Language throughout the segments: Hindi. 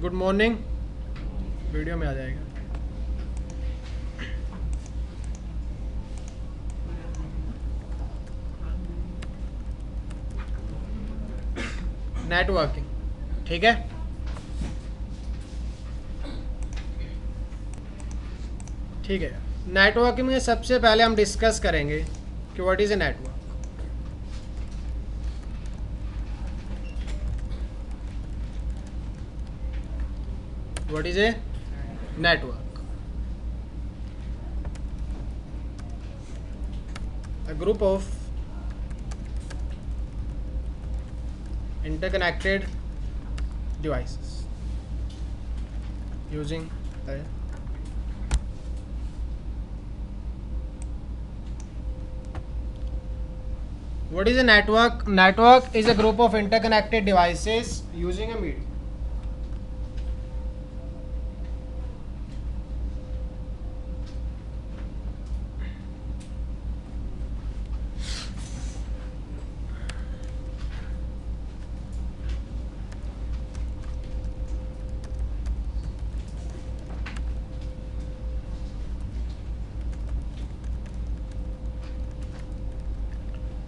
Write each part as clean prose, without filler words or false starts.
गुड मॉर्निंग वीडियो में आ जाएगा। नेटवर्किंग, ठीक है। ठीक है, नेटवर्किंग में सबसे पहले हम डिस्कस करेंगे कि what is a network. What is a network? A group of interconnected devices using a what is a network? Network is a group of interconnected devices using a medium.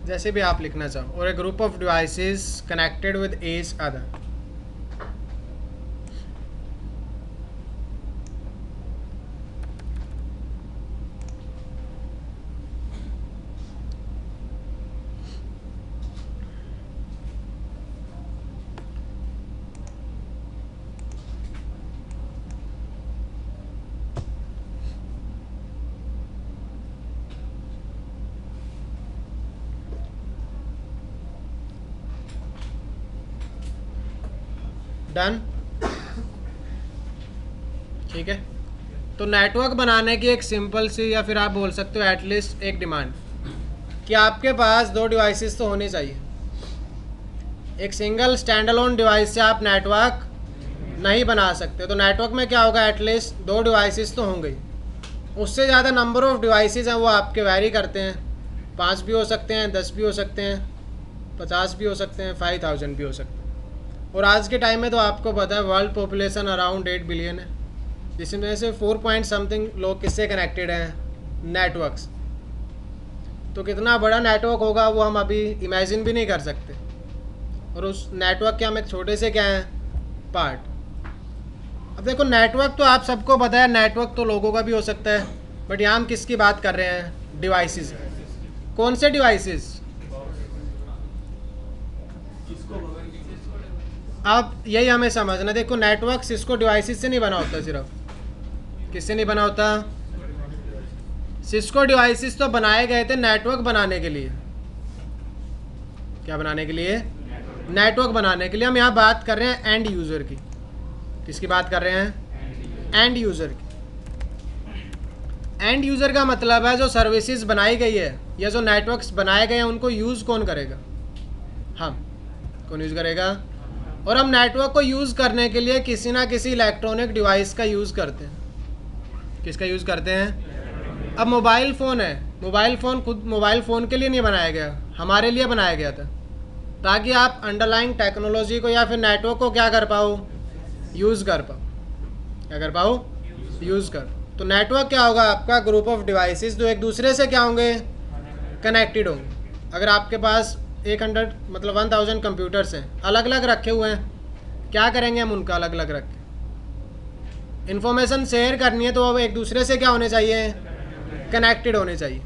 जैसे भी आप लिखना चाहो, और a group of devices connected with each other. Done, ठीक है। तो नेटवर्क बनाने की एक सिंपल सी, या फिर आप बोल सकते हो एटलीस्ट एक डिमांड, कि आपके पास दो डिवाइसेस तो होने चाहिए। एक सिंगल स्टैंड अलोन डिवाइस से आप नेटवर्क नहीं बना सकते। तो नेटवर्क में क्या होगा, एटलीस्ट दो डिवाइसेस तो होंगे ही। उससे ज़्यादा नंबर ऑफ़ डिवाइसेस हैं वो आपके वैरी करते हैं। 5 भी हो सकते हैं, 10 भी हो सकते हैं, 50 भी हो सकते हैं, 5000 भी हो सकते हैं। और आज के टाइम में तो आपको पता है वर्ल्ड पॉपुलेशन अराउंड 8 बिलियन है, जिसमें से 4 पॉइंट समथिंग लोग किससे कनेक्टेड हैं, नेटवर्क्स। तो कितना बड़ा नेटवर्क होगा वो हम अभी इमेजिन भी नहीं कर सकते। और उस नेटवर्क के हम एक छोटे से क्या हैं, पार्ट। अब देखो, नेटवर्क तो आप सबको पता है, नेटवर्क तो लोगों का भी हो सकता है, बट यहाँ हम किसकी बात कर रहे हैं, डिवाइसेस। कौन से डिवाइसेस? अब यही हमें समझना। देखो, नेटवर्क सिस्को डिवाइसेस से नहीं बना होता। सिर्फ किससे नहीं बना होता? सिस्को डिवाइसेस तो बनाए गए थे नेटवर्क बनाने के लिए। क्या बनाने के लिए? नेटवर्क बनाने के लिए। हम यहाँ बात कर रहे हैं एंड यूज़र की। किसकी बात कर रहे हैं? एंड यूज़र की। एंड यूज़र का मतलब है जो सर्विसेज बनाई गई है या जो नेटवर्क्स बनाए गए हैं उनको यूज़ कौन करेगा? हम। कौन यूज़ करेगा? और हम नेटवर्क को यूज़ करने के लिए किसी ना किसी इलेक्ट्रॉनिक डिवाइस का यूज़ करते हैं। किसका यूज़ करते हैं? अब मोबाइल फ़ोन है, मोबाइल फ़ोन खुद मोबाइल फ़ोन के लिए नहीं बनाया गया, हमारे लिए बनाया गया था, ताकि आप अंडरलाइंग टेक्नोलॉजी को या फिर नेटवर्क को क्या कर पाओ, यूज़ कर पाओ। क्या कर पाओ? यूज़ कर। तो नेटवर्क क्या होगा? आपका ग्रुप ऑफ डिवाइसेस जो एक दूसरे से क्या होंगे, कनेक्टेड होंगे। अगर आपके पास 100 मतलब 1000 कंप्यूटर्स हैं, अलग अलग रखे हुए हैं, क्या करेंगे हम उनका अलग अलग रख के? इन्फॉर्मेशन शेयर करनी है तो अब एक दूसरे से क्या होने चाहिए, कनेक्टेड होने चाहिए।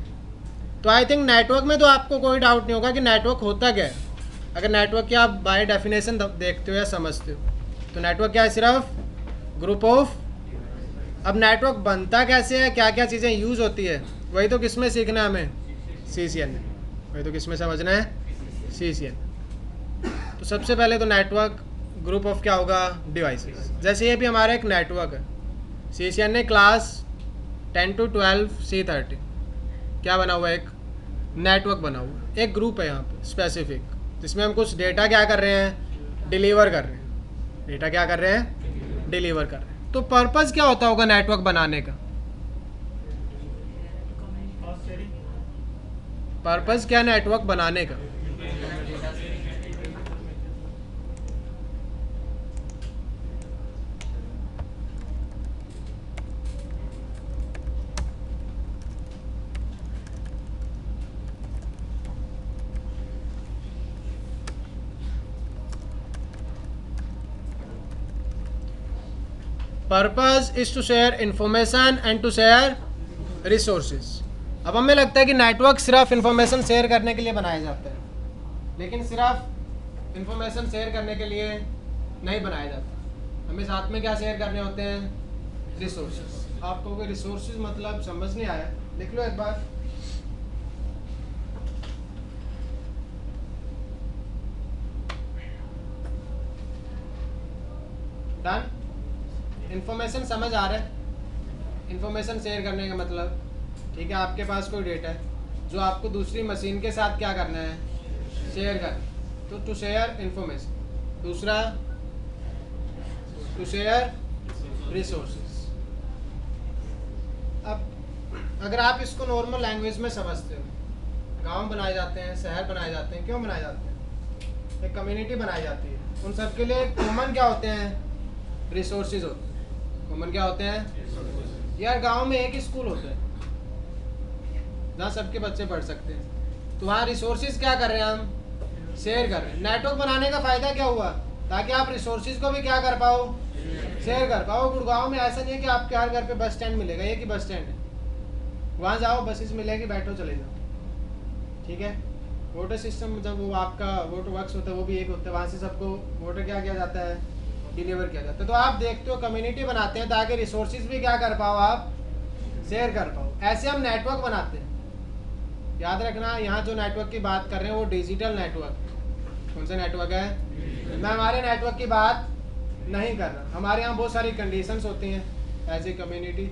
तो आई थिंक नेटवर्क में तो आपको कोई डाउट नहीं होगा कि नेटवर्क होता क्या है। अगर नेटवर्क की आप बाय डेफिनेशन देखते हो या समझते हो, तो नेटवर्क क्या है? सिर्फ ग्रुप ऑफ। अब नेटवर्क बनता कैसे है, क्या क्या चीज़ें यूज़ होती है, वही तो किस में सीखना है हमें, CCN में। वही तो किस में समझना है, CCN। तो सबसे पहले तो नेटवर्क ग्रुप ऑफ क्या होगा, डिवाइसेस। जैसे ये भी हमारा एक नेटवर्क है, CCN ने क्लास 10 to 12 C30 क्या बना हुआ है, एक नेटवर्क बना हुआ है। एक ग्रुप है यहाँ पे स्पेसिफिक, जिसमें हम कुछ डेटा क्या कर रहे हैं, डिलीवर कर रहे हैं। डेटा क्या कर रहे हैं, डिलीवर कर रहे हैं। तो पर्पस क्या होता होगा नेटवर्क बनाने का? पर्पस क्या नेटवर्क बनाने का? Purpose is to share information and to share resources. अब हमें लगता है कि नेटवर्क सिर्फ इंफॉर्मेशन शेयर करने के लिए बनाया जाता है, लेकिन सिर्फ इंफॉर्मेशन शेयर करने के लिए नहीं बनाया जाता। हमें साथ में क्या शेयर करने होते हैं? रिसोर्सेज। आपको कोई रिसोर्सेज मतलब समझ नहीं आया, लिख लो एक बार। डन? इंफॉर्मेशन समझ आ रहा है? इंफॉर्मेशन शेयर करने का मतलब, ठीक है, आपके पास कोई डेटा है जो आपको दूसरी मशीन के साथ क्या करना है? शेयर करना। तो टू शेयर इंफॉर्मेशन। दूसरा, टू शेयर रिसोर्सेज। अब अगर आप इसको नॉर्मल लैंग्वेज में समझते हो, गांव बनाए जाते हैं, शहर बनाए जाते हैं, क्यों बनाए जाते हैं? एक कम्युनिटी बनाई जाती है, उन सब के लिए कॉमन क्या होते हैं? रिसोर्सेज होते हैं। कॉमन क्या होते हैं? यार गांव में एक स्कूल होता है जहाँ सबके बच्चे पढ़ सकते हैं, तो वहाँ रिसोर्सेज क्या कर रहे हैं? हम शेयर कर रहे हैं। नेटवर्क बनाने का फ़ायदा क्या हुआ? ताकि आप रिसोर्सेज को भी क्या कर पाओ? शेयर कर पाओ। गुड़गांव में ऐसा नहीं है कि आपके हर घर पे बस स्टैंड मिलेगा, एक ही बस स्टैंड है, वहाँ जाओ बसेस मिलेगी, बैठो चले जाओ, ठीक है। वोटर सिस्टम जब वो आपका वोटर वर्क्स होता है वो भी एक होता है, वहाँ से सबको वोटर क्या किया जाता है? डिलीवर किया जाता है। तो आप देखते हो कम्युनिटी बनाते हैं ताकि रिसोर्सेज भी क्या कर पाओ? आप शेयर कर पाओ। ऐसे हम नेटवर्क बनाते हैं। याद रखना, यहाँ जो नेटवर्क की बात कर रहे हैं वो डिजिटल नेटवर्क। कौन सा नेटवर्क है? मैं हमारे नेटवर्क की बात नहीं कर रहा। हमारे यहाँ बहुत सारी कंडीशंस होती हैं एज ए कम्युनिटी,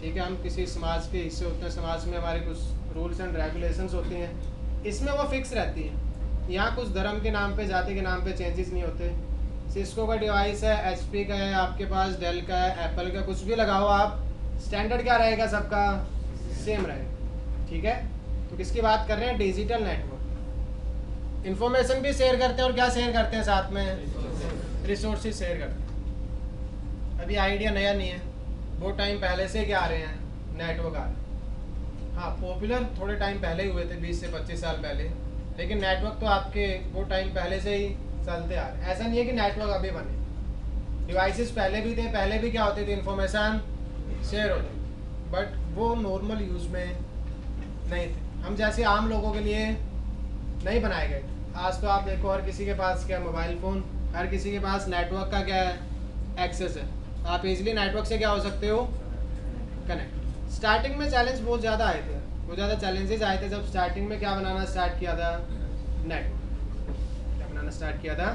ठीक है। हम किसी समाज के हिस्से होते हैं, समाज में हमारे कुछ रूल्स एंड रेगुलेशंस होती हैं, इसमें वो फिक्स रहती हैं। यहाँ कुछ धर्म के नाम पे, जाति के नाम पे चेंजेस नहीं होते। सिस्को का डिवाइस है, एचपी का है, आपके पास डेल का है, एप्पल का, कुछ भी लगाओ आप, स्टैंडर्ड क्या रहेगा? सबका सेम रहेगा, ठीक है। तो किसकी बात कर रहे हैं? Digital network. इंफॉर्मेशन भी शेयर करते हैं और क्या शेयर करते हैं साथ में? रिसोर्सेज शेयर करते हैं। अभी आइडिया नया नहीं है, बहुत टाइम पहले से क्या आ रहे हैं? नेटवर्क आ रहे हैं। हाँ, पॉपुलर थोड़े टाइम पहले ही हुए थे, 20 से 25 साल पहले, लेकिन नेटवर्क तो आपके बहुत टाइम पहले से ही चलते आ रहे हैं। ऐसा नहीं है कि नेटवर्क अभी बने, डिवाइसेस पहले भी थे, पहले भी क्या होती थी? इंफॉर्मेशन शेयर होती, बट वो नॉर्मल यूज़ में नहीं थे, हम जैसे आम लोगों के लिए नहीं बनाए गए। आज तो आप देखो हर किसी के पास क्या? मोबाइल फ़ोन, हर किसी के पास नेटवर्क का क्या है? एक्सेस है। आप इजीली नेटवर्क से क्या हो सकते हो? कनेक्ट। स्टार्टिंग में चैलेंज बहुत ज़्यादा आए थे, बहुत ज़्यादा चैलेंजेस आए थे जब स्टार्टिंग में क्या बनाना स्टार्ट किया था? नेटवर्क। क्या बनाना स्टार्ट किया था?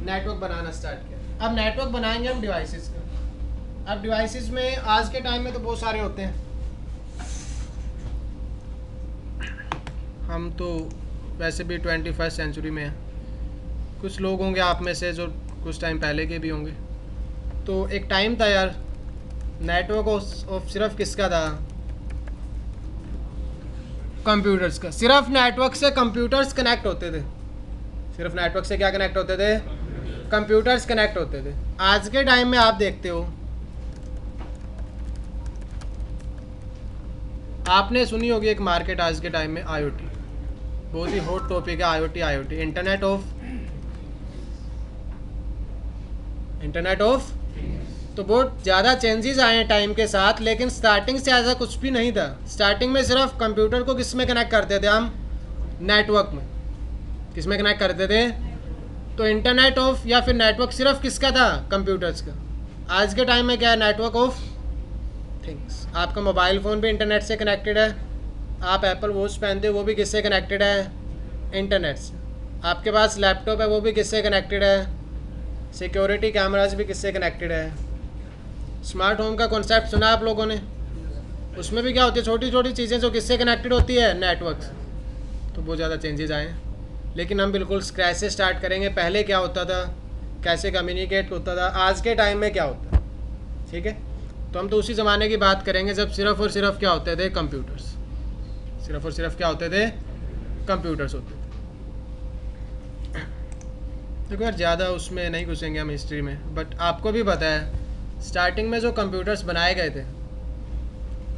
नेटवर्क बनाना स्टार्ट किया। अब नेटवर्क बनाएंगे हम डिवाइसेस का। अब डिवाइसेस में आज के टाइम में तो बहुत सारे होते हैं। हम तो वैसे भी 21st सेंचुरी में हैं, कुछ लोग होंगे आप में से जो कुछ टाइम पहले के भी होंगे। तो एक टाइम था यार, नेटवर्क ऑफ सिर्फ किसका था? कंप्यूटर्स का। सिर्फ नेटवर्क से कंप्यूटर्स कनेक्ट होते थे। सिर्फ नेटवर्क से क्या कनेक्ट होते थे? कंप्यूटर्स कनेक्ट होते थे। आज के टाइम में आप देखते हो, आपने सुनी होगी एक मार्केट आज के टाइम में आईओटी, बहुत ही हॉट टॉपिक है। आईओटी इंटरनेट ऑफ तो बहुत ज़्यादा चेंजेस आए हैं टाइम के साथ, लेकिन स्टार्टिंग से ऐसा कुछ भी नहीं था। स्टार्टिंग में सिर्फ कंप्यूटर को किस में कनेक्ट करते थे हम? नेटवर्क में। किस में कनेक्ट करते थे? तो इंटरनेट ऑफ या फिर नेटवर्क सिर्फ किसका था? कंप्यूटर्स का। आज के टाइम में क्या है? Network of things. आपका मोबाइल फ़ोन भी इंटरनेट से कनेक्टेड है, आप एप्पल वॉच पहनते हो वो भी किससे कनेक्टेड है? इंटरनेट से। आपके पास लैपटॉप है वो भी किससे कनेक्टेड है? सिक्योरिटी कैमराज भी किससे कनेक्टेड है? स्मार्ट होम का कॉन्सेप्ट सुना आप लोगों ने? उसमें भी क्या होती है? छोटी छोटी चीज़ें जो किससे कनेक्टेड होती है? नेटवर्क से। तो बहुत ज़्यादा चेंजेस आए हैं, लेकिन हम बिल्कुल स्क्रैच से स्टार्ट करेंगे। पहले क्या होता था, कैसे कम्युनिकेट होता था, आज के टाइम में क्या होता है, ठीक है। तो हम तो उसी ज़माने की बात करेंगे जब सिर्फ और सिर्फ क्या होते थे? कंप्यूटर्स। सिर्फ और सिर्फ क्या होते थे? कंप्यूटर्स होते थे। देखो यार, ज़्यादा उसमें नहीं घुसेंगे हम हिस्ट्री में, बट आपको भी पता है स्टार्टिंग में जो कंप्यूटर्स बनाए गए थे,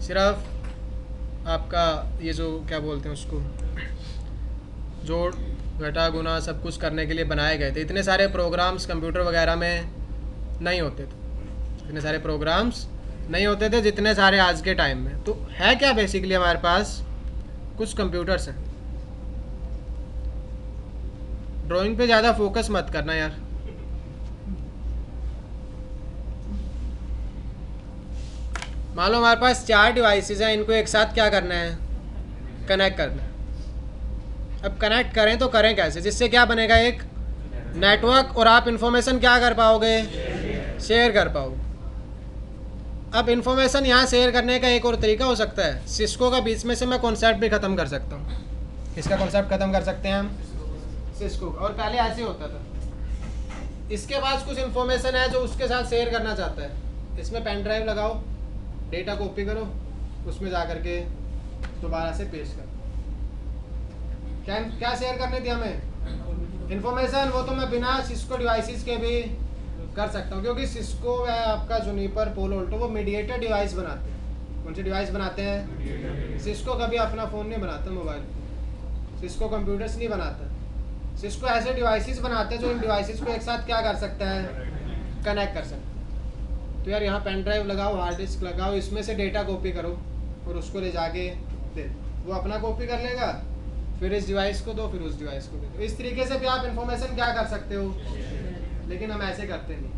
सिर्फ आपका ये जो क्या बोलते हैं उसको, जोड़ घटा गुना सब कुछ करने के लिए बनाए गए थे। इतने सारे प्रोग्राम्स कंप्यूटर वगैरह में नहीं होते थे। इतने सारे प्रोग्राम्स नहीं होते थे जितने सारे आज के टाइम में। तो है क्या बेसिकली हमारे पास कुछ कंप्यूटर्स हैं। ड्राइंग पे ज़्यादा फोकस मत करना यार। मान लो हमारे पास 4 डिवाइसेस हैं, इनको एक साथ क्या करना है, कनेक्ट करना है। अब कनेक्ट करें तो करें कैसे, जिससे क्या बनेगा, एक नेटवर्क, और आप इन्फॉर्मेशन क्या कर पाओगे, शेयर कर पाओगे। अब इन्फॉर्मेशन यहाँ शेयर करने का एक और तरीका हो सकता है, सिस्को का बीच में से मैं कॉन्सेप्ट भी ख़त्म कर सकता हूँ। इसका कॉन्सेप्ट ख़त्म कर सकते हैं हम, सिस्को। और पहले ऐसे होता था, इसके पास कुछ इन्फॉर्मेशन है जो उसके साथ शेयर करना चाहता है, इसमें पेन ड्राइव लगाओ, डेटा कॉपी करो, उसमें जा करके दोबारा से पेश करो। क्या शेयर करनी थी हमें, इन्फॉर्मेशन। वो तो मैं बिना सिस्को डिवाइसेस के भी कर सकता हूँ, क्योंकि सिस्को है आपका जुनिपर, पोलो अल्टो, वो मीडिएटेड डिवाइस बनाते हैं। कौन से डिवाइस बनाते हैं, सिस्को कभी अपना फ़ोन नहीं बनाता, मोबाइल, सिस्को कंप्यूटर्स नहीं बनाता। सिस्को ऐसे डिवाइसेस बनाते हैं जो इन डिवाइसेस को एक साथ क्या कर सकता है, कनेक्ट कर सकता है। तो यार यहाँ पेन ड्राइव लगाओ, हार्ड डिस्क लगाओ, इसमें से डेटा कॉपी करो और उसको ले जाके दे, वो अपना कॉपी कर लेगा, फिर इस डिवाइस को दो, फिर उस डिवाइस को दो। इस तरीके से भी आप इन्फॉर्मेशन क्या कर सकते हो, लेकिन हम ऐसे करते नहीं,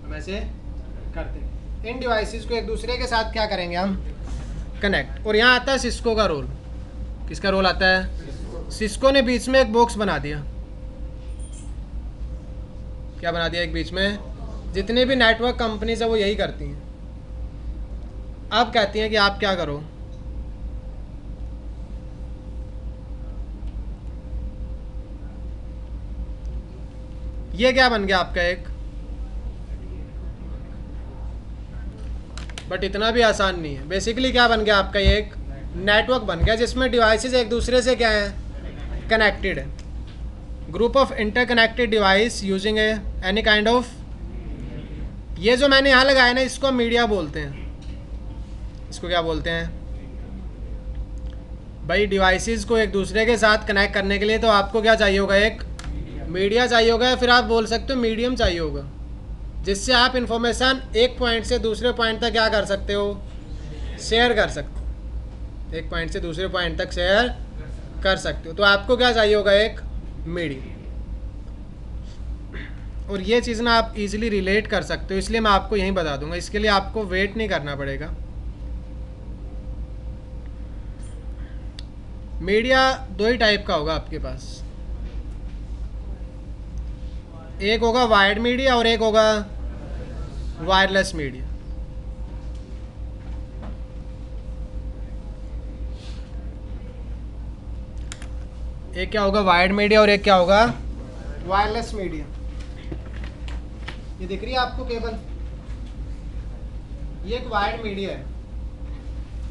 हम ऐसे करते नहीं। इन डिवाइसेस को एक दूसरे के साथ क्या करेंगे हम, कनेक्ट। और यहाँ आता है सिस्को का रोल। किसका रोल आता है, सिस्को ने बीच में एक बॉक्स बना दिया। क्या बना दिया, एक बीच में, जितनी भी नेटवर्क कंपनीज है वो यही करती हैं। अब कहती हैं कि आप क्या करो, ये क्या बन गया आपका एक, बट इतना भी आसान नहीं है। बेसिकली क्या बन गया आपका, ये एक नेटवर्क बन गया जिसमें डिवाइसेस एक दूसरे से क्या है, कनेक्टेड है। Group of interconnected device using any kind of, ये जो मैंने यहाँ लगाया ना, इसको मीडिया बोलते हैं। इसको क्या बोलते हैं भाई, डिवाइसेस को एक दूसरे के साथ कनेक्ट करने के लिए तो आपको क्या चाहिए होगा, एक मीडिया चाहिए होगा, या फिर आप बोल सकते हो मीडियम चाहिए होगा, जिससे आप इंफॉर्मेशन एक पॉइंट से दूसरे पॉइंट तक क्या कर सकते हो, शेयर कर सकते हो। एक पॉइंट से दूसरे पॉइंट तक शेयर कर सकते हो। तो आपको क्या चाहिए होगा, एक मीडिया। और ये चीज़ ना आप इजीली रिलेट कर सकते हो, इसलिए मैं आपको यहीं बता दूंगा। इसके लिए आपको वेट नहीं करना पड़ेगा। मीडिया 2 ही टाइप का होगा आपके पास, एक होगा वायर्ड मीडिया और एक होगा वायरलेस मीडिया। एक क्या होगा, वायर्ड मीडिया, और एक क्या होगा, वायरलेस मीडिया। ये दिख रही है आपको केबल, ये एक वायर्ड मीडिया है।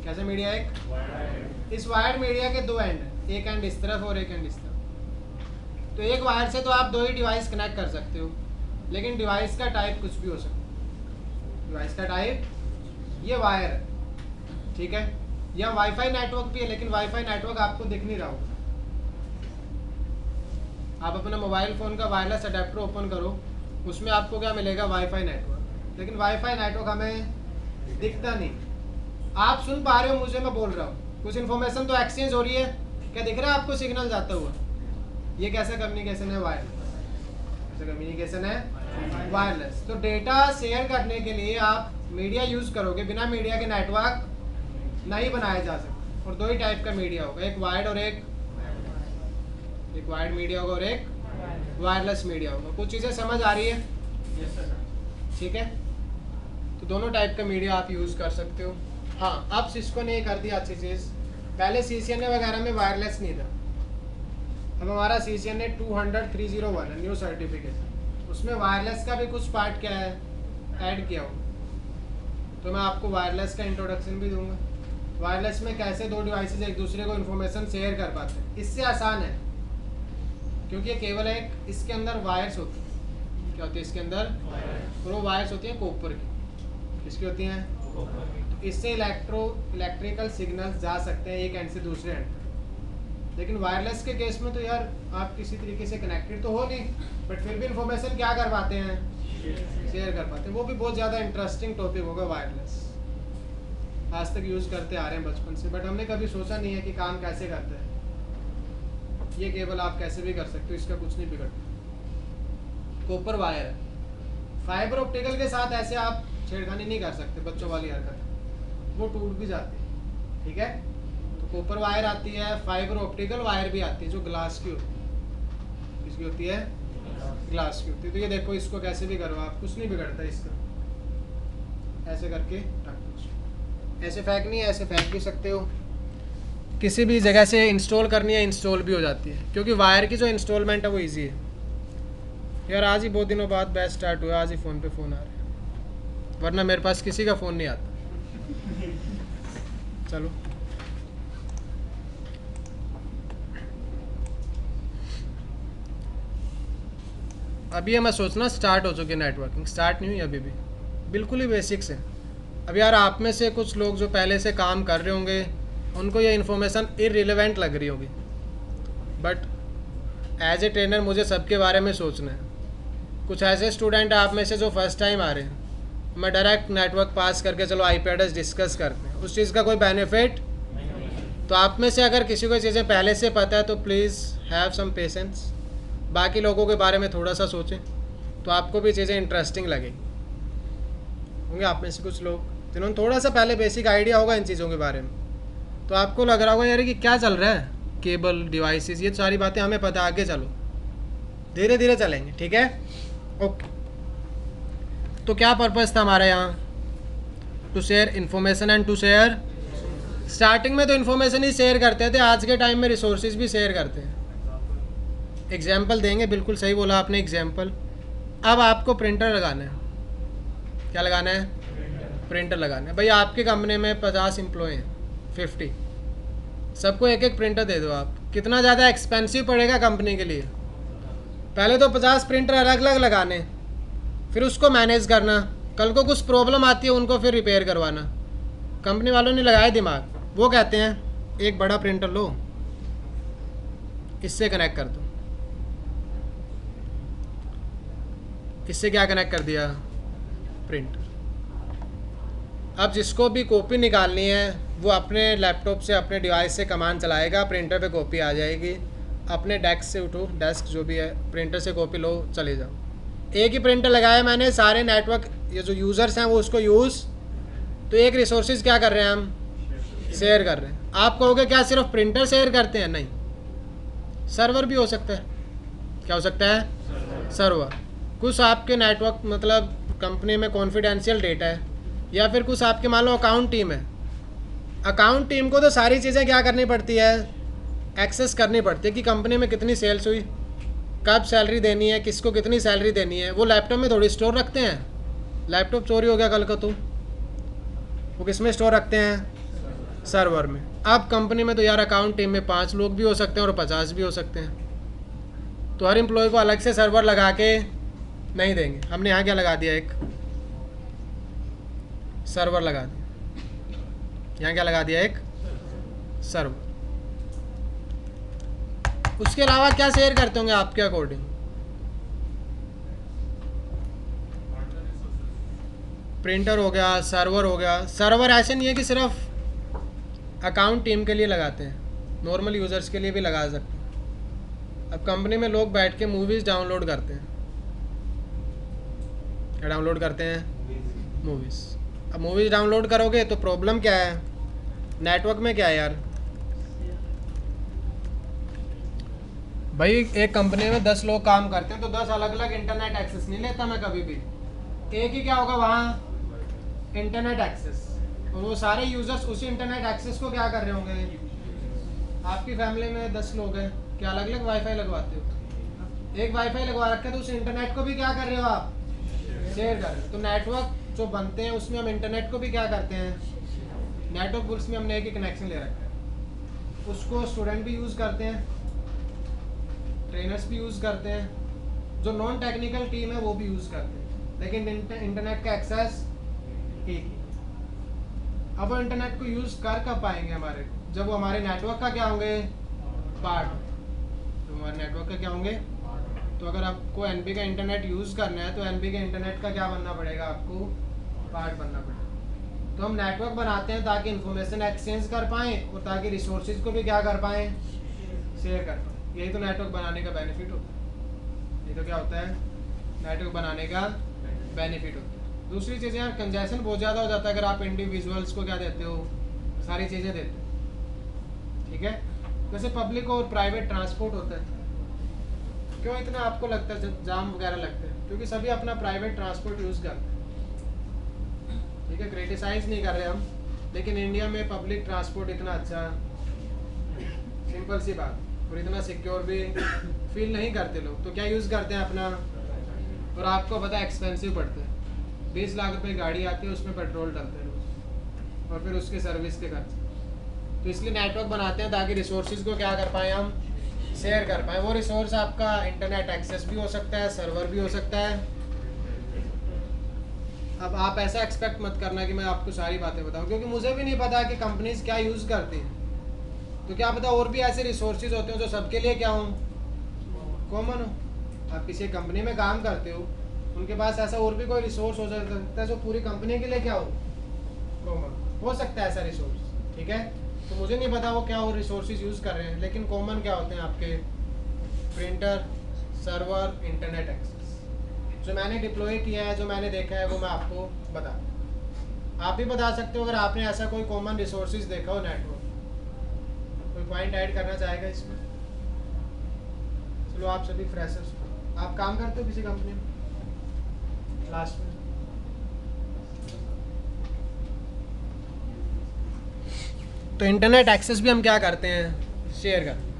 कैसे मीडिया है, एक इस वायर्ड मीडिया के 2 एंड है, एक एंड इस तरफ और एक एंड इस तरफ। तो एक वायर से तो आप 2 ही डिवाइस कनेक्ट कर सकते हो, लेकिन डिवाइस का टाइप कुछ भी हो सकता है। डिवाइस का टाइप ये वायर है, ठीक है। यह वाईफाई नेटवर्क भी है, लेकिन वाईफाई नेटवर्क आपको दिख नहीं रहा होगा। आप अपना मोबाइल फ़ोन का वायरलेस अडेप्टर ओपन करो, उसमें आपको क्या मिलेगा, वाईफाई नेटवर्क, लेकिन वाईफाई नेटवर्क हमें दिखता नहीं। आप सुन पा रहे हो मुझे, मैं बोल रहा हूँ, कुछ इन्फॉर्मेशन तो एक्सचेंज हो रही है, क्या दिख रहा है आपको, सिग्नल जाता हुआ। ये कैसा कम्युनिकेशन है, वायरलेस। कैसा कम्युनिकेशन है, वायरलेस। तो डेटा शेयर करने के लिए आप मीडिया यूज़ करोगे, बिना मीडिया के नेटवर्क नहीं बनाया जा सकता। और 2 ही टाइप का मीडिया होगा, एक वायर्ड और एक वायर्ड मीडिया होगा और एक वायरलेस मीडिया होगा। कुछ चीज़ें समझ आ रही है, ठीक है। तो दोनों टाइप का मीडिया आप यूज़ कर सकते हो। हाँ, अब सिस्को ने कर दिया अच्छी चीज़, पहले CCNA वगैरह में वायरलेस नहीं था। अब हमारा CCNA 200-301 है, न्यू सर्टिफिकेट, उसमें वायरलेस का भी कुछ पार्ट क्या है, ऐड किया हो। तो मैं आपको वायरलेस का इंट्रोडक्शन भी दूंगा, वायरलेस में कैसे 2 डिवाइसेस एक दूसरे को इन्फॉर्मेशन शेयर कर पाते हैं। इससे आसान है, क्योंकि ये केवल एक, इसके अंदर वायर्स होती हैं। क्या होती है इसके अंदर, और वो वायर्स होती हैं कॉपर की। किसकी होती हैं, तो इससे इलेक्ट्रिकल सिग्नल्स जा सकते हैं एक एंड से दूसरे एंड। लेकिन वायरलेस के केस में तो यार आप किसी तरीके से कनेक्टेड तो हो नहीं, बट फिर भी इंफॉर्मेशन क्या कर पाते हैं, शेयर कर पाते हैं। वो भी बहुत ज़्यादा इंटरेस्टिंग टॉपिक होगा वायरलेस, आज तक यूज़ करते आ रहे हैं बचपन से, बट हमने कभी सोचा नहीं है कि काम कैसे करते हैं। ये केबल आप कैसे भी कर सकते हो, इसका कुछ नहीं बिगड़ता। कॉपर वायर है, फाइबर ऑप्टिकल के साथ ऐसे आप छेड़खानी नहीं कर सकते, बच्चों वाली हरकत, वो टूट भी जाती है। ठीक है, तो कॉपर वायर आती है, फाइबर ऑप्टिकल वायर भी आती है जो ग्लास की होती है। किसकी होती है? ग्लास की होती है। तो ये देखो, इसको कैसे भी करो आप, कुछ नहीं बिगड़ता इसका। ऐसे करके रख दो, ऐसे फेंक नहीं है, ऐसे फेंक भी सकते हो। किसी भी जगह से इंस्टॉल करनी है, इंस्टॉल भी हो जाती है, क्योंकि वायर की जो इंस्टॉलमेंट है वो इजी है। यार आज ही बहुत दिनों बाद बैच स्टार्ट हुआ, आज ही फ़ोन पे फ़ोन आ रहे हैं, वरना मेरे पास किसी का फ़ोन नहीं आता। चलो अभी मैं सोचना स्टार्ट हो चुकी नेटवर्किंग, स्टार्ट नहीं हुई अभी भी, बिल्कुल ही बेसिक्स है। अब यार आप में से कुछ लोग जो पहले से काम कर रहे होंगे उनको ये इन्फॉर्मेशन इररिलेवेंट लग रही होगी, बट एज ए ट्रेनर मुझे सबके बारे में सोचना है। कुछ ऐसे स्टूडेंट आप में से जो फर्स्ट टाइम आ रहे हैं, मैं डायरेक्ट नेटवर्क पास करके चलो आईपी एड्रेस डिस्कस करते हैं, उस चीज़ का कोई बेनिफिट। तो आप में से अगर किसी को चीज़ें पहले से पता है तो प्लीज़ हैव सम पेशेंस, बाकी लोगों के बारे में थोड़ा सा सोचें तो आपको भी चीज़ें इंटरेस्टिंग लगेंगी। होंगे आप में से कुछ लोग जिन्होंने थोड़ा सा पहले बेसिक आइडिया होगा इन चीज़ों के बारे में, तो आपको लग रहा होगा यार कि क्या चल रहा है, केबल डिवाइसेस, ये सारी बातें हमें पता, आगे चलो धीरे धीरे चलेंगे। ठीक है, ओके। तो क्या पर्पज़ था हमारा यहाँ? To share information and to share. Starting में तो इन्फॉर्मेशन ही शेयर करते थे, आज के टाइम में रिसोर्सेज भी शेयर करते हैं। एग्जाम्पल देंगे, बिल्कुल सही बोला आपने, एग्जाम्पल। अब आपको प्रिंटर लगाना है, क्या लगाना है? प्रिंटर लगाना है। भाई आपकी कंपनी में 50 एम्प्लॉय हैं, 50, सबको एक एक प्रिंटर दे दो आप, कितना ज़्यादा एक्सपेंसिव पड़ेगा कंपनी के लिए? पहले तो 50 प्रिंटर अलग अलग लगाने, फिर उसको मैनेज करना, कल को कुछ प्रॉब्लम आती है उनको फिर रिपेयर करवाना। कंपनी वालों ने लगाया दिमाग, वो कहते हैं एक बड़ा प्रिंटर लो, इससे कनेक्ट कर दो। इससे क्या कनेक्ट कर दिया? प्रिंटर। अब जिसको भी कॉपी निकालनी है वो अपने लैपटॉप से, अपने डिवाइस से कमांड चलाएगा, प्रिंटर पे कॉपी आ जाएगी। अपने डेस्क से उठो, डेस्क जो भी है, प्रिंटर से कॉपी लो, चले जाओ। एक ही प्रिंटर लगाया मैंने, सारे नेटवर्क ये जो यूज़र्स हैं वो उसको यूज़, तो एक रिसोर्सेज क्या कर रहे हैं हम? शेयर कर रहे हैं। आप कहोगे क्या सिर्फ प्रिंटर शेयर करते हैं? नहीं, सर्वर भी हो सकता है। क्या हो सकता है? सर्वर। कुछ आपके नेटवर्क मतलब कंपनी में कॉन्फिडेंशियल डेटा है, या फिर कुछ आपके मान लो अकाउंट टीम है। अकाउंट टीम को तो सारी चीज़ें क्या करनी पड़ती है? एक्सेस करनी पड़ती है कि कंपनी में कितनी सेल्स हुई, कब सैलरी देनी है, किसको कितनी सैलरी देनी है। वो लैपटॉप में थोड़ी स्टोर रखते हैं। लैपटॉप चोरी हो गया कल को तो वो किस में स्टोर रखते हैं? सर्वर में। अब कंपनी में तो यार अकाउंट टीम में 5 लोग भी हो सकते हैं और 50 भी हो सकते हैं, तो हर एम्प्लॉय को अलग से सर्वर लगा के नहीं देंगे। हमने यहाँ क्या लगा दिया? एक सर्वर लगा दिया। यहाँ क्या लगा दिया? एक सर्वर। उसके अलावा क्या शेयर करते होंगे आपके अकॉर्डिंग? प्रिंटर हो गया, सर्वर हो गया। सर्वर ऐसे नहीं है कि सिर्फ अकाउंट टीम के लिए लगाते हैं, नॉर्मल यूज़र्स के लिए भी लगा सकते हैं। अब कंपनी में लोग बैठ के मूवीज़ डाउनलोड करते हैं। क्या डाउनलोड करते हैं? मूवीज़। अब मूवीज़ डाउनलोड करोगे तो प्रॉब्लम क्या है? नेटवर्क में क्या है यार भाई, एक कंपनी में 10 लोग काम करते हैं तो 10 अलग अलग इंटरनेट एक्सेस नहीं लेता मैं कभी भी। एक ही क्या होगा वहाँ? Internet access. और वो सारे यूज़र्स उसी इंटरनेट एक्सेस को क्या कर रहे होंगे? आपकी फैमिली में 10 लोग हैं, क्या अलग अलग वाईफाई लगवाते हो? एक वाईफाई लगवा रखा है तो उस इंटरनेट को भी क्या कर रहे हो आप? शेयर कर रहे हो। तो नेटवर्क जो बनते हैं उसमें हम इंटरनेट को भी क्या करते हैं? नेटवर्क बुक्स में हमने एक ही कनेक्शन ले रखा है, उसको स्टूडेंट भी यूज़ करते हैं, ट्रेनर्स भी यूज़ करते हैं, जो नॉन टेक्निकल टीम है वो भी यूज़ करते हैं, लेकिन इंटरनेट का एक्सेस एक ही। अब वो इंटरनेट को यूज़ कर कब पाएंगे हमारे को? जब वो हमारे नेटवर्क का क्या होंगे? पार्ट। तो हमारे नेटवर्क का क्या होंगे? तो अगर आपको एनबी का इंटरनेट यूज़ करना है तो एनबी के इंटरनेट का क्या बनना पड़ेगा, आपको पार्ट बनना पड़ेगा। तो हम नेटवर्क बनाते हैं ताकि इंफॉर्मेशन एक्सचेंज कर पाएँ और ताकि रिसोर्सेज को भी क्या कर पाएँ, शेयर कर पाएँ। यही तो नेटवर्क बनाने का बेनिफिट होता है। ये तो क्या होता है, नेटवर्क बनाने का बेनिफिट होता है। दूसरी चीज़ें यार, कंजेशन बहुत ज़्यादा हो जाता है अगर आप इंडिविजुअल्स को क्या देते हो, सारी चीज़ें देते हो, ठीक है। जैसे पब्लिक और प्राइवेट ट्रांसपोर्ट होता है, क्यों इतना आपको लगता है जाम वगैरह लगते हैं, क्योंकि सभी अपना प्राइवेट ट्रांसपोर्ट यूज़ करते हैं, ठीक है। क्रिटिसाइज नहीं कर रहे हम, लेकिन इंडिया में पब्लिक ट्रांसपोर्ट इतना अच्छा, सिंपल सी बात, और इतना सिक्योर भी फील नहीं करते लोग, तो क्या यूज़ करते हैं अपना। और आपको पता है एक्सपेंसिव पड़ता है, 20 लाख रुपए गाड़ी आती है, उसमें पेट्रोल डलते हैं रोज, और फिर उसके सर्विस के खर्च। तो इसलिए नेटवर्क बनाते हैं ताकि रिसोर्सेज को क्या कर पाएँ, हम शेयर कर पाएँ। वो रिसोर्स आपका इंटरनेट एक्सेस भी हो सकता है, सर्वर भी हो सकता है। अब आप ऐसा एक्सपेक्ट मत करना कि मैं आपको सारी बातें बताऊं, क्योंकि मुझे भी नहीं पता कि कंपनीज क्या यूज़ करती हैं। तो क्या पता और भी ऐसे रिसोर्सेज होते हो जो सबके लिए क्या हो, कॉमन हो। आप किसी कंपनी में काम करते हो, उनके पास ऐसा और भी कोई रिसोर्स हो सकता है जो पूरी कंपनी के लिए क्या हो, कॉमन हो सकता है ऐसा रिसोर्स, ठीक है। तो मुझे नहीं पता वो क्या और रिसोर्सेज यूज़ कर रहे हैं, लेकिन कॉमन क्या होते हैं आपके, प्रिंटर, सर्वर, इंटरनेट एक्सेस। जो मैंने डिप्लॉय किया है, जो मैंने देखा है, वो मैं आपको बता, आप भी बता सकते हो अगर आपने ऐसा कोई कॉमन रिसोर्सेज देखा हो नेटवर्क। कोई पॉइंट ऐड करना चाहेगा इसमें? चलो आप सभी फ्रेशर्स, आप काम करते हो किसी कंपनी में लास्ट में? तो इंटरनेट एक्सेस भी हम क्या करते हैं, शेयर करते हैं।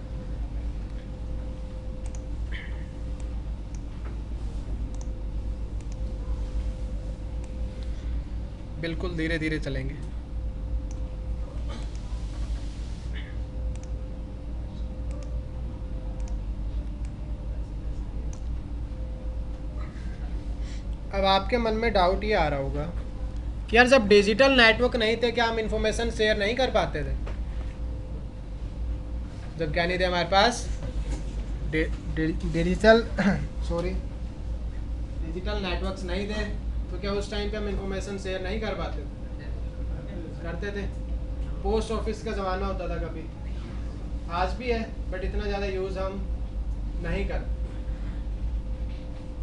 बिल्कुल धीरे धीरे चलेंगे। अब आपके मन में डाउट ये आ रहा होगा कि यार जब डिजिटल नेटवर्क नहीं थे, क्या हम इंफॉर्मेशन शेयर नहीं कर पाते थे? जब क्या नहीं थे हमारे पास डिजिटल डिजिटल नेटवर्क्स नहीं थे, तो क्या उस टाइम पे हम इंफॉर्मेशन शेयर नहीं कर पाते थे? करते थे। पोस्ट ऑफिस का ज़माना होता था कभी, आज भी है, बट इतना ज़्यादा यूज़ हम नहीं करते।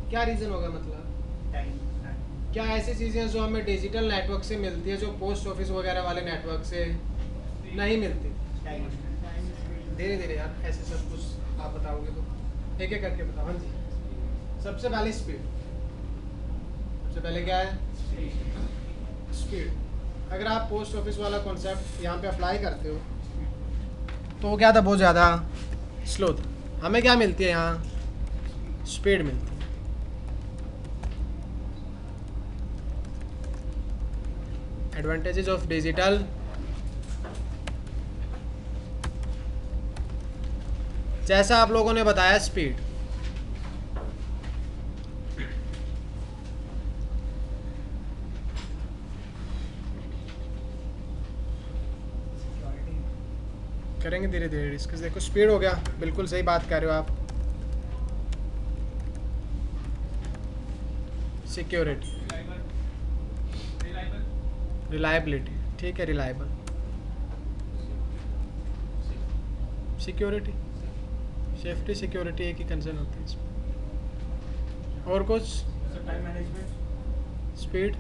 क्या रीज़न होगा, मतलब क्या ऐसी चीज़ें जो हमें डिजिटल नेटवर्क से मिलती है जो पोस्ट ऑफिस वगैरह वाले नेटवर्क से नहीं मिलती? धीरे धीरे यार, ऐसे सब कुछ आप बताओगे तो एक एक करके बताओ। हाँ जी, सबसे पहले स्पीड। सबसे पहले क्या है, स्पीड। अगर आप पोस्ट ऑफिस वाला कॉन्सेप्ट यहाँ पे अप्लाई करते हो तो वो क्या था, बहुत ज़्यादा स्लो था। हमें क्या मिलती है यहाँ, स्पीड मिलती है। एडवांटेजेस ऑफ डिजिटल, जैसा आप लोगों ने बताया, स्पीड। करेंगे धीरे धीरे डिस्कस। देखो स्पीड हो गया, बिल्कुल सही बात कर रहे हो आप। सिक्योरिटी, रिलायबिलिटी, ठीक है, रिलायबल। सिक्योरिटी, सेफ्टी, सिक्योरिटी एक ही कंसर्न होती है इसमें। और कुछ? Time management, speed,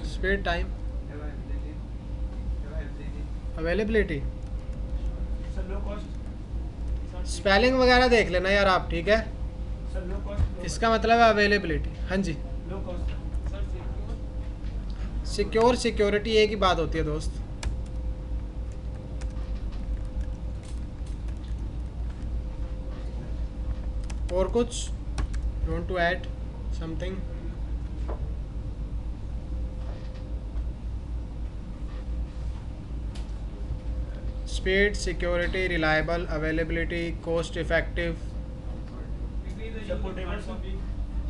speed, time, availability, sir low cost, spelling वगैरह देख लेना यार आप, ठीक है। सर लो कॉस्ट, इसका मतलब है अवेलेबिलिटी। हाँ जी, low cost, sir secure, security एक ही बात होती है दोस्त। और कुछ? You want to add something? Speed, security, reliable, availability, cost effective. Supportable,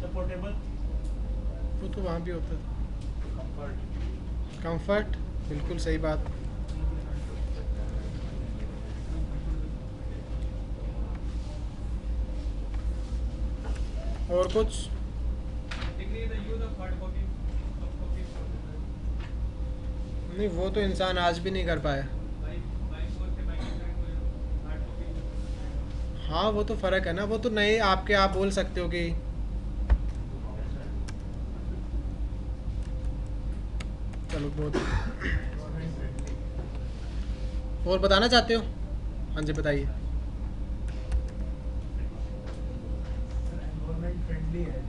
supportable, वो तो वहाँ भी होता है। कंफर्ट, बिल्कुल सही बात। और कुछ? नहीं, वो तो इंसान आज भी नहीं कर पाया। हाँ, वो तो फ़र्क है ना, वो तो नहीं आपके, आप बोल सकते हो कि चलो बहुत। और बताना चाहते हो? हाँ जी, बताइए। एनवायरमेंट फ्रेंडली है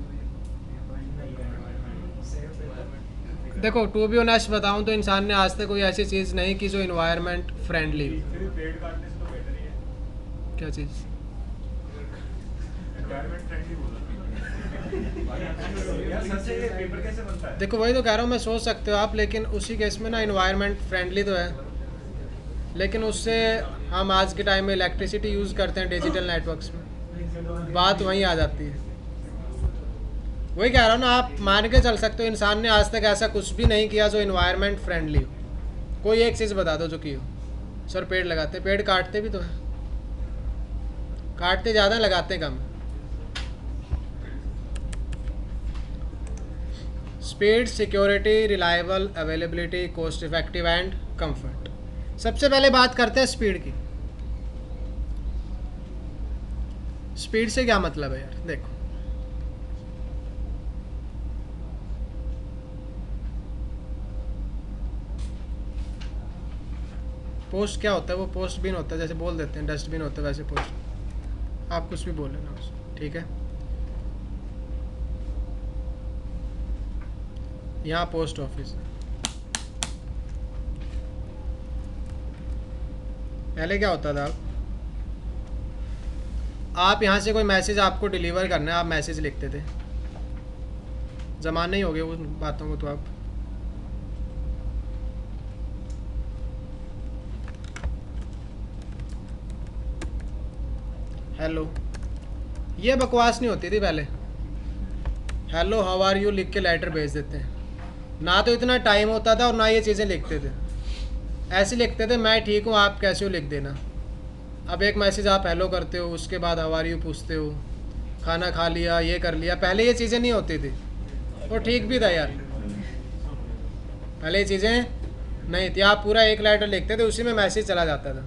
देखो, टू बी ऑनेस्ट बताऊं तो इंसान ने आज तक कोई ऐसी चीज़ नहीं की जो इन्वायरमेंट फ्रेंडली हो। फिर पेड़ काटने से तो बेटर ही है। क्या चीज़? एनवायरमेंट फ्रेंडली बोला यार, सच है, ये पेपर कैसे बनता है? देखो, वही तो कह रहा हूँ मैं, सोच सकते हो आप, लेकिन उसी केस में ना इन्वायरमेंट फ्रेंडली तो है, लेकिन उससे हम आज के टाइम में इलेक्ट्रिसिटी यूज़ करते हैं डिजिटल नेटवर्क्स में, बात वहीं आ जाती है। वही कह रहा हूँ ना, आप मान के चल सकते हो इंसान ने आज तक ऐसा कुछ भी नहीं किया जो इन्वायरमेंट फ्रेंडली हो। कोई एक चीज़ बता दो जो की हो। सर, पेड़ लगाते, पेड़ काटते भी तो हैं, काटते ज़्यादा, लगाते कम। Speed, security, reliable, availability, cost effective and comfort. सबसे पहले बात करते हैं स्पीड की। स्पीड से क्या मतलब है यार? देखो, पोस्ट क्या होता है? वो पोस्ट बिन होता है, जैसे बोल देते हैं डस्टबिन होता है, वैसे पोस्ट। आप कुछ भी बोल लेना उसको, ठीक है? यहाँ पोस्ट ऑफिस है। पहले क्या होता था? आप यहाँ से कोई मैसेज आपको डिलीवर करना है, आप मैसेज लिखते थे। ज़माने ही हो गए उन बातों को तो आप। हेलो, ये बकवास नहीं होती थी पहले। हेलो हाउ आर यू लिख के लेटर भेज देते हैं। ना तो इतना टाइम होता था और ना ये चीज़ें लिखते थे। ऐसे लिखते थे, मैं ठीक हूँ आप कैसे हो, लिख देना। अब एक मैसेज आप हेलो करते हो, उसके बाद हाउ आर यू पूछते हो, खाना खा लिया, ये कर लिया। पहले ये चीज़ें नहीं होती थी, और ठीक भी था यार, पहले ये चीज़ें नहीं थी। आप पूरा एक लेटर लिखते थे, उसी में मैसेज चला जाता था।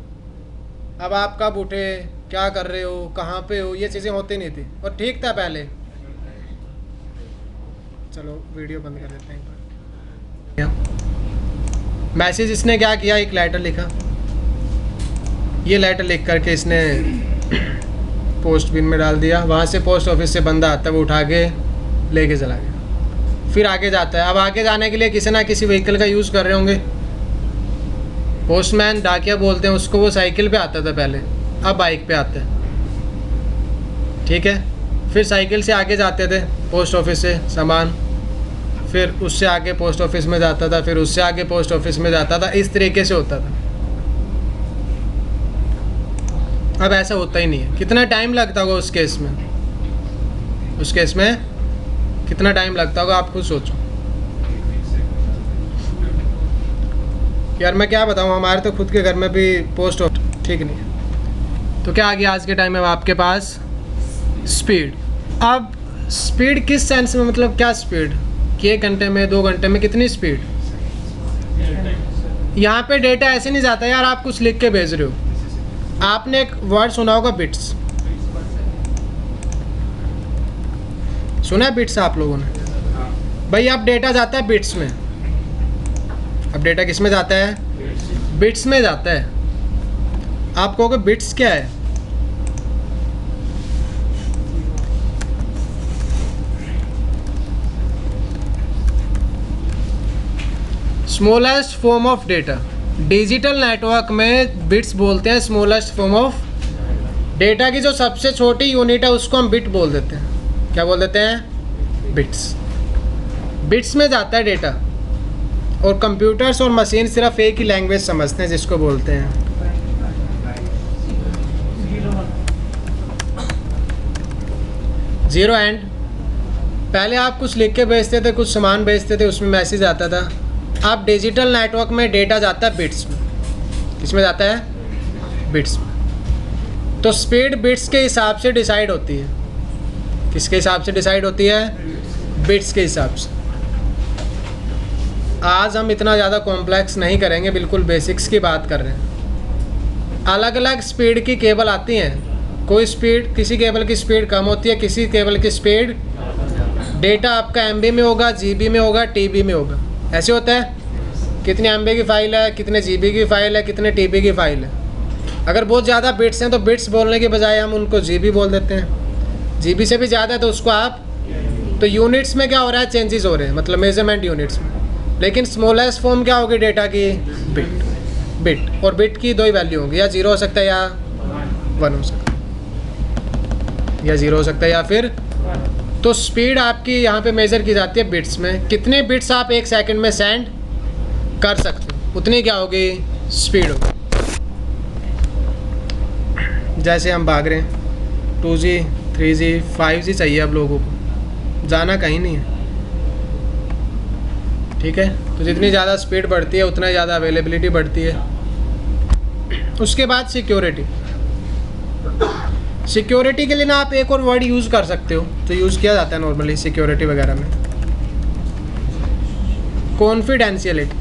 अब आप कब उठे, क्या कर रहे हो, कहाँ पे हो, ये चीज़ें होती नहीं थी, और ठीक था पहले। चलो वीडियो बंद कर देते हैं एक बार। मैसेज इसने क्या किया, एक लेटर लिखा, ये लेटर लिख करके इसने पोस्ट बिन में डाल दिया। वहाँ से पोस्ट ऑफिस से बंदा आता है, वो उठा के लेके चला गया, फिर आगे जाता है। अब आगे जाने के लिए किसी ना किसी व्हीकल का यूज़ कर रहे होंगे। पोस्टमैन, डाकिया बोलते हैं उसको, वो साइकिल पे आता था पहले, अब बाइक पे आता है, ठीक है? फिर साइकिल से आगे जाते थे पोस्ट ऑफिस से सामान, फिर उससे आगे पोस्ट ऑफिस में जाता था, फिर उससे आगे पोस्ट ऑफिस में जाता था। इस तरीके से होता था। अब ऐसा होता ही नहीं है। कितना टाइम लगता होगा उस केस में? उस केस में कितना टाइम लगता होगा, आप खुद सोचो यार। मैं क्या बताऊँ, हमारे तो खुद के घर में भी पोस्ट ऑफिस ठीक नहीं है। तो क्या आ गया आज के टाइम में आपके पास? स्पीड। अब स्पीड किस सेंस में, मतलब क्या स्पीड कि 1 घंटे में, 2 घंटे में, कितनी स्पीड? यहाँ पे डेटा ऐसे नहीं जाता यार, आप कुछ लिख के भेज रहे हो। आपने एक वर्ड सुना होगा, बिट्स। सुना है बिट्स आप लोगों ने? भाई अब डेटा जाता है बिट्स में। अब डेटा किस में जाता है? बिट्स में जाता है। आप कहोगे बिट्स क्या है? Smallest form of data. Digital network में बिट्स बोलते हैं स्मॉलेस्ट फॉर्म ऑफ डेटा की जो सबसे छोटी यूनिट है उसको हम बिट बोल देते हैं। क्या बोल देते हैं? बिट्स। बिट्स में जाता है डेटा, और कंप्यूटर्स और मशीन सिर्फ एक ही लैंग्वेज समझते हैं जिसको बोलते हैं जीरो एंड। पहले आप कुछ लिख के भेजते थे, कुछ सामान भेजते थे, उसमें मैसेज आता था। अब डिजिटल नेटवर्क में डेटा जाता है बिट्स में। किसमें जाता है? बिट्स में। तो स्पीड बिट्स के हिसाब से डिसाइड होती है। किसके हिसाब से डिसाइड होती है? बिट्स के हिसाब से। आज हम इतना ज़्यादा कॉम्प्लेक्स नहीं करेंगे, बिल्कुल बेसिक्स की बात कर रहे हैं। अलग अलग स्पीड की केबल आती हैं, कोई स्पीड, किसी केबल की स्पीड कम होती है, किसी केबल की स्पीड, डेटा आपका MB में होगा, GB में होगा, TB में होगा, ऐसे होता है। कितने MB की फ़ाइल है, कितने GB की फ़ाइल है, कितने TB की फ़ाइल है। अगर बहुत ज़्यादा बिट्स हैं तो बिट्स बोलने के बजाय हम उनको GB बोल देते हैं। GB से भी ज़्यादा है तो उसको आप, तो यूनिट्स में क्या हो रहा है, चेंजेस हो रहे हैं, मतलब मेजरमेंट यूनिट्स में। लेकिन स्मॉलेस्ट फॉर्म क्या होगी डेटा की? बिट। और बिट की दो ही वैल्यू होंगी, या 0 हो सकता है या 1 हो सकता है, या 0 हो सकता है या फिर। तो स्पीड आपकी यहाँ पे मेज़र की जाती है बिट्स में। कितने बिट्स आप 1 सेकंड में सेंड कर सकते हो, उतनी क्या होगी? स्पीड होगी। जैसे हम भाग रहे हैं 2G 3G 5G चाहिए अब लोगों को, जाना कहीं नहीं है, ठीक है। तो जितनी ज़्यादा स्पीड बढ़ती है उतना ज़्यादा अवेलेबिलिटी बढ़ती है। उसके बाद सिक्योरिटी। सिक्योरिटी के लिए ना आप एक और वर्ड यूज़ कर सकते हो, तो यूज़ किया जाता है नॉर्मली सिक्योरिटी वगैरह में, कॉन्फिडेंशियलिटी।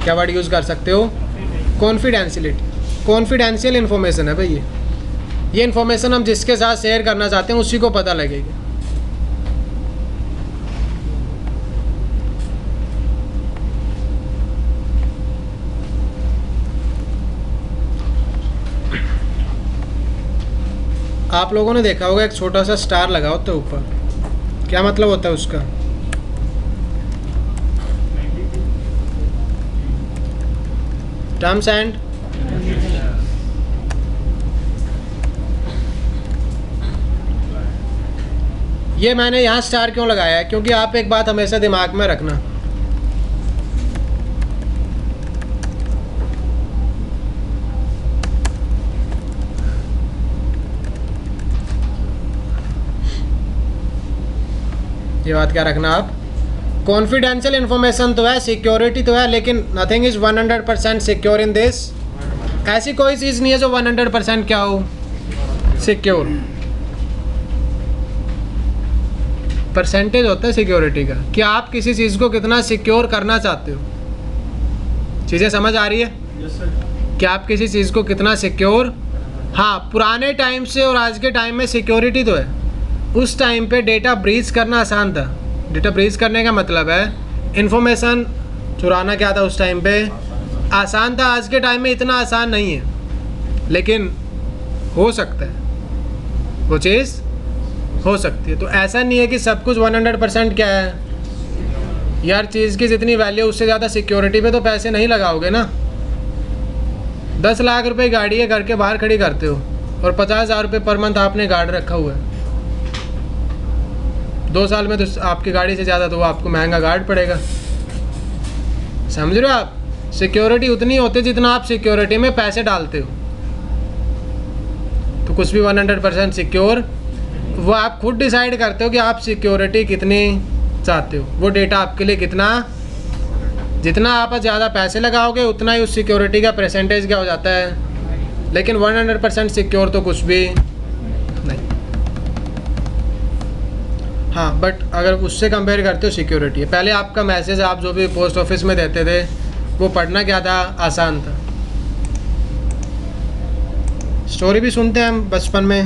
क्या वर्ड यूज़ कर सकते हो? कॉन्फिडेंशियलिटी। कॉन्फिडेंशियल इन्फॉर्मेशन है भाई, ये इन्फॉर्मेशन हम जिसके साथ शेयर करना चाहते हैं उसी को पता लगेगी। आप लोगों ने देखा होगा एक छोटा सा स्टार लगा होता है ऊपर, क्या मतलब होता है उसका? टर्म्स एंड ये मैंने यहाँ स्टार क्यों लगाया है, क्योंकि आप एक बात हमेशा दिमाग में रखना, ये बात क्या रखना आप, कॉन्फिडेंशियल इन्फॉर्मेशन तो है, सिक्योरिटी तो है, लेकिन nothing is 100% secure in this. ऐसी कोई चीज़ नहीं है जो 100% क्या हो, सिक्योर। परसेंटेज होता है सिक्योरिटी का, कि आप किसी चीज़ को कितना सिक्योर करना चाहते हो। चीज़ें समझ आ रही है? कि आप किसी चीज़ को कितना सिक्योर। हाँ, पुराने टाइम से और आज के टाइम में सिक्योरिटी तो है। उस टाइम पे डेटा ब्रीच करना आसान था। डेटा ब्रीच करने का मतलब है इन्फॉर्मेशन चुराना क्या था उस टाइम पे, आसान था। आज के टाइम में इतना आसान नहीं है, लेकिन हो सकता है, वो चीज़ हो सकती है। तो ऐसा नहीं है कि सब कुछ 100% क्या है यार, चीज़ की जितनी वैल्यू उससे ज़्यादा सिक्योरिटी पे तो पैसे नहीं लगाओगे ना। 10 लाख रुपए गाड़ी है, घर के बाहर खड़ी करते हो, और 50,000 रुपये पर मंथ आपने गार्ड रखा हुआ है। 2 साल में तो आपकी गाड़ी से ज़्यादा तो वो आपको महंगा गार्ड पड़ेगा। समझ रहे हो आप? सिक्योरिटी उतनी होती है जितना आप सिक्योरिटी में पैसे डालते हो। तो कुछ भी 100% सिक्योर, वो आप खुद डिसाइड करते हो कि आप सिक्योरिटी कितनी चाहते हो। वो डेटा आपके लिए कितना, जितना आप ज़्यादा पैसे लगाओगे उतना ही उस सिक्योरिटी का परसेंटेज क्या हो जाता है। लेकिन 100% सिक्योर तो कुछ भी नहीं। हाँ, बट अगर उससे कंपेयर करते हो सिक्योरिटी है। पहले आपका मैसेज आप जो भी पोस्ट ऑफिस में देते थे वो पढ़ना क्या था, आसान था। स्टोरी भी सुनते हैं हम बचपन में,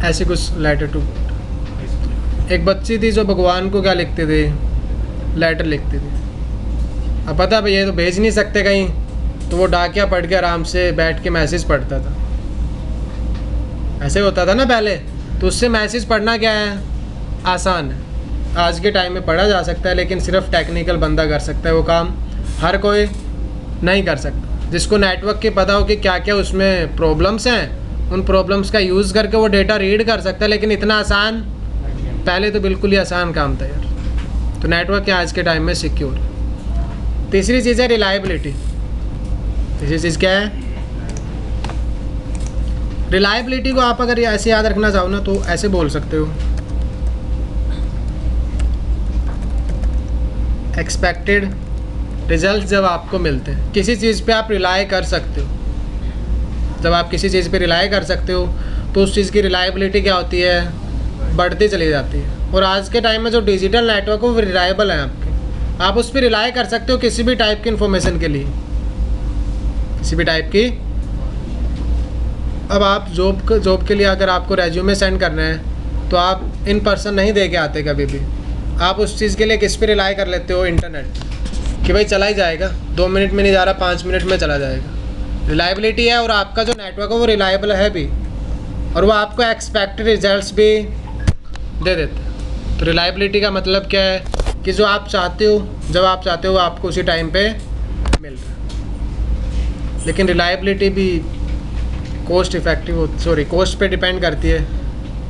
ऐसे कुछ लेटर टू। एक बच्ची थी जो भगवान को क्या लिखते थे, लेटर लिखती थी। अब पता है ये तो भेज नहीं सकते कहीं, तो वो डाकिया पढ़ के आराम से बैठ के मैसेज पढ़ता था। ऐसे होता था ना पहले, तो उससे मैसेज पढ़ना क्या है, आसान है। आज के टाइम में पढ़ा जा सकता है, लेकिन सिर्फ टेक्निकल बंदा कर सकता है वो काम, हर कोई नहीं कर सकता। जिसको नेटवर्क की पता हो कि क्या क्या उसमें प्रॉब्लम्स हैं, उन प्रॉब्लम्स का यूज़ करके वो डेटा रीड कर सकता है। लेकिन इतना आसान पहले तो बिल्कुल ही आसान काम था यार। तो नेटवर्क क्या आज के टाइम में सिक्योर। तीसरी चीज़ है रिलायबिलिटी। तीसरी चीज़ क्या है, रिलायबिलिटी को आप अगर ऐसे याद रखना चाहो ना तो ऐसे बोल सकते हो, एक्सपेक्टेड रिजल्ट जब आपको मिलते हैं, किसी चीज़ पे आप रिलाई कर सकते हो। जब आप किसी चीज़ पे रिलाई कर सकते हो तो उस चीज़ की रिलायबिलिटी क्या होती है, बढ़ती चली जाती है। और आज के टाइम में जो डिजिटल नेटवर्क है वो रिलायबल है आपके, आप उस पर रिलाई कर सकते हो किसी भी टाइप की इन्फॉर्मेशन के लिए, किसी भी टाइप की। अब आप जॉब के लिए अगर आपको रेज्यूमे सेंड करना है तो आप इन पर्सन नहीं दे के आते कभी भी, आप उस चीज़ के लिए किस पे रिलाई कर लेते हो, इंटरनेट, कि भाई चला ही जाएगा, 2 मिनट में नहीं जा रहा, 5 मिनट में चला जाएगा। रिलायबिलिटी है और आपका जो नेटवर्क है वो रिलायबल है भी, और वो आपको एक्सपेक्टेड रिजल्ट्स भी दे देते हैं। तो रिलायबिलिटी का मतलब क्या है कि जो आप चाहते हो, जब आप चाहते हो आपको उसी टाइम पे मिल रहा है। लेकिन रिलायबिलिटी भी कॉस्ट पे डिपेंड करती है।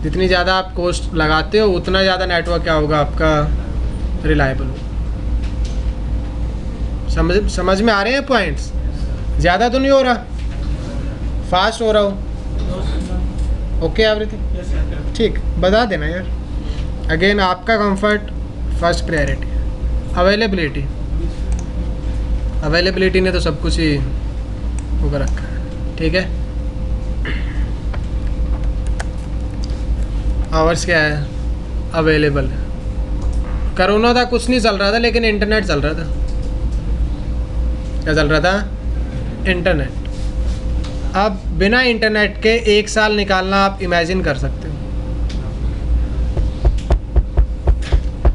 जितनी ज़्यादा आप कॉस्ट लगाते हो उतना ज़्यादा नेटवर्क क्या होगा आपका, रिलायबल हो। समझ में आ रहे हैं पॉइंट्स? ज़्यादा तो नहीं हो रहा, फास्ट हो रहा हो, ओके एवरीथिंग ठीक, बता देना यार। अगेन आपका कंफर्ट फर्स्ट प्रायोरिटी है। अवेलेबिलिटी ने तो सब कुछ ही होकर रखा है, ठीक है। आवर्स क्या है, अवेलेबल है। कोरोना था, कुछ नहीं चल रहा था, लेकिन इंटरनेट चल रहा था। क्या चल रहा था? इंटरनेट। अब बिना इंटरनेट के 1 साल निकालना आप इमेजिन कर सकते हो।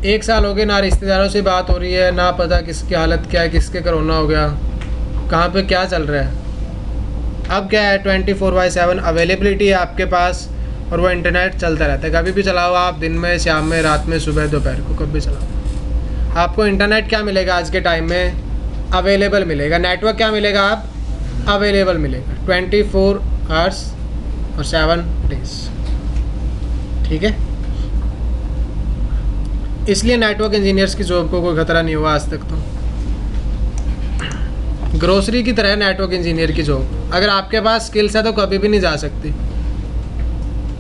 1 साल हो गए, ना रिश्तेदारों से बात हो रही है, ना पता किसकी हालत क्या है, किसके कोरोना हो गया, कहाँ पे क्या चल रहा है। अब क्या है, 24/7 अवेलेबिलिटी है आपके पास, और वो इंटरनेट चलता रहता है। कभी भी चलाओ आप, दिन में, शाम में, रात में, सुबह, दोपहर को, कभी भी चलाओ। आपको इंटरनेट क्या मिलेगा आज के टाइम में, अवेलेबल मिलेगा। नेटवर्क क्या मिलेगा, आप अवेलेबल मिलेगा 24 आवर्स और 7 डेज, ठीक है। इसलिए नेटवर्क इंजीनियर्स की जॉब को कोई खतरा नहीं हुआ आज तक। तो ग्रोसरी की तरह नेटवर्क इंजीनियर की जॉब, अगर आपके पास स्किल्स है तो कभी भी नहीं जा सकती।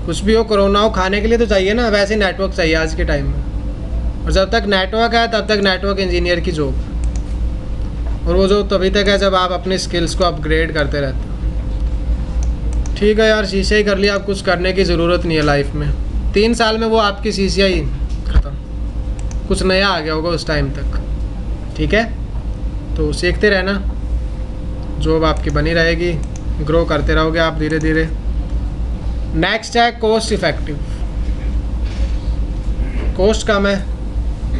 कुछ भी हो, कोरोना हो, खाने के लिए तो चाहिए ना, वैसे नेटवर्क चाहिए आज के टाइम में। और जब तक नेटवर्क है तब तक नेटवर्क इंजीनियर की जॉब, और वो जो तभी तक है जब आप अपने स्किल्स को अपग्रेड करते रहते हो। ठीक है यार, शीशे ही कर लिया, अब कुछ करने की ज़रूरत नहीं है लाइफ में। 3 साल में वो आपकी शीशियाँ ही ख़त्म, कुछ नया आ गया होगा उस टाइम तक, ठीक है। तो सीखते रहना, जॉब आपकी बनी रहेगी, ग्रो करते रहोगे आप धीरे धीरे। नेक्स्ट है कॉस्ट इफ़ेक्टिव। कॉस्ट कम है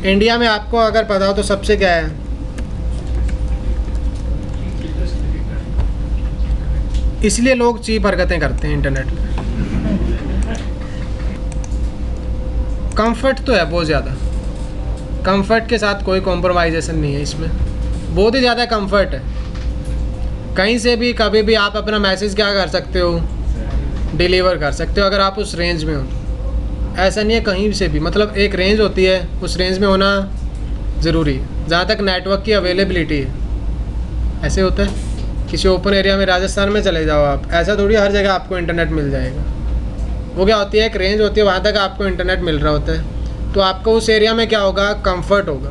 इंडिया में, आपको अगर पता हो तो सबसे क्या है, इसलिए लोग चीप हरकतें करते हैं इंटरनेट में। कंफर्ट तो है बहुत ज़्यादा, कंफर्ट के साथ कोई कॉम्प्रोमाइजेशन नहीं है इसमें, बहुत ही ज़्यादा कंफर्ट है। कहीं से भी कभी भी आप अपना मैसेज क्या कर सकते हो, डिलीवर कर सकते हो, अगर आप उस रेंज में हो। ऐसा नहीं है कहीं से भी, मतलब एक रेंज होती है, उस रेंज में होना ज़रूरी है। जहाँ तक नेटवर्क की अवेलेबिलिटी है, ऐसे होता है किसी ओपन एरिया में, राजस्थान में चले जाओ आप, ऐसा थोड़ी हर जगह आपको इंटरनेट मिल जाएगा। वो क्या होती है, एक रेंज होती है, वहाँ तक आपको इंटरनेट मिल रहा होता है, तो आपको उस एरिया में क्या होगा, कंफर्ट होगा।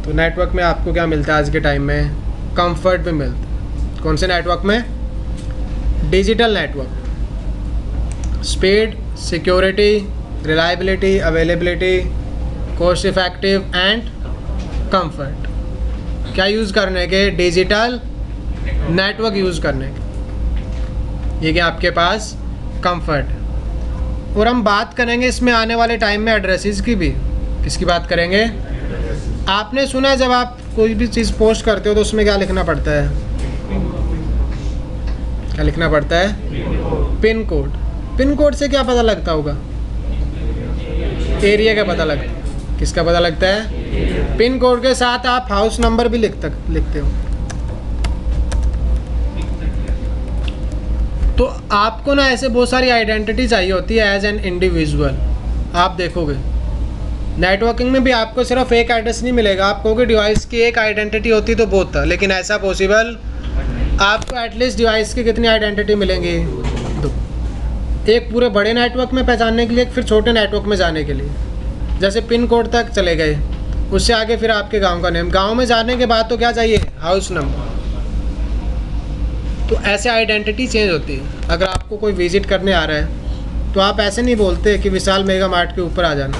तो नेटवर्क में आपको क्या मिलता है आज के टाइम में, कंफर्ट भी मिलता है। कौन से नेटवर्क में, digital network. Speed, security, reliability, availability, cost effective and comfort. क्या यूज़ करने के, डिजिटल नेटवर्क यूज़ करने के, ये क्या आपके पास कंफर्ट है। और हम बात करेंगे इसमें आने वाले टाइम में एड्रेसेस की भी। किसकी बात करेंगे, आपने सुना है जब आप कोई भी चीज़ पोस्ट करते हो तो उसमें क्या लिखना पड़ता है, क्या लिखना पड़ता है, पिन कोड। पिन कोड से क्या पता लगता होगा, एरिया का पता लगता है। किसका पता लगता है, पिन कोड के साथ आप हाउस नंबर भी लिखते हो। तो आपको ना ऐसे बहुत सारी आइडेंटिटी चाहिए होती है एज एन इंडिविजुअल। आप देखोगे नेटवर्किंग में भी आपको सिर्फ एक एड्रेस नहीं मिलेगा, आप कहोगे डिवाइस की एक आइडेंटिटी होती तो बहुत था, लेकिन ऐसा पॉसिबल, आपको एटलीस्ट डिवाइस की कितनी आइडेंटिटी मिलेंगी, 2। एक पूरे बड़े नेटवर्क में पहचानने के लिए, फिर छोटे नेटवर्क में जाने के लिए। जैसे पिन कोड तक चले गए, उससे आगे फिर आपके गांव का नेम, गांव में जाने के बाद तो क्या चाहिए, हाउस नंबर। तो ऐसे आइडेंटिटी चेंज होती है। अगर आपको कोई विजिट करने आ रहा है तो आप ऐसे नहीं बोलते कि विशाल मेगा मार्ट के ऊपर आ जाना,